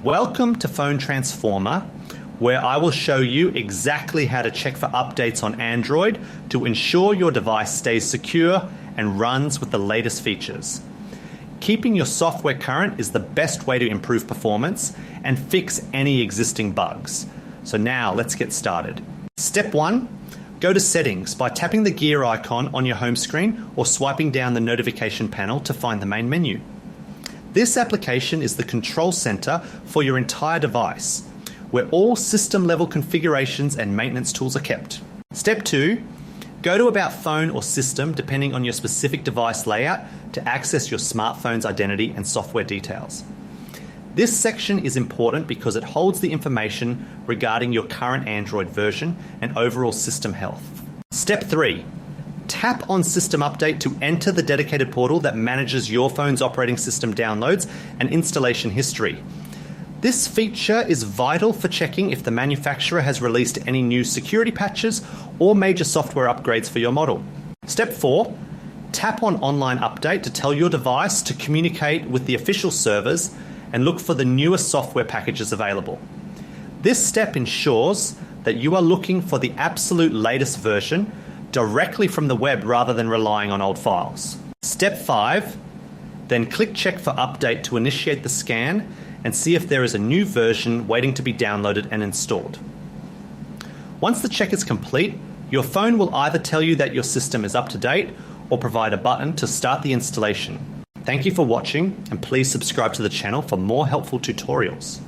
Welcome to Phone Transformer, where I will show you exactly how to check for updates on Android to ensure your device stays secure and runs with the latest features. Keeping your software current is the best way to improve performance and fix any existing bugs. So now let's get started. Step 1, go to Settings by tapping the gear icon on your home screen or swiping down the notification panel to find the main menu. This application is the control center for your entire device, where all system-level configurations and maintenance tools are kept. Step 2, go to About Phone or System, depending on your specific device layout, to access your smartphone's identity and software details. This section is important because it holds the information regarding your current Android version and overall system health. Step 3, tap on System Update to enter the dedicated portal that manages your phone's operating system downloads and installation history. This feature is vital for checking if the manufacturer has released any new security patches or major software upgrades for your model. Step 4, tap on Online Update to tell your device to communicate with the official servers and look for the newest software packages available. This step ensures that you are looking for the absolute latest version directly from the web rather than relying on old files. Step 5, then click Check for Update to initiate the scan and see if there is a new version waiting to be downloaded and installed. Once the check is complete, your phone will either tell you that your system is up to date or provide a button to start the installation. Thank you for watching, and please subscribe to the channel for more helpful tutorials.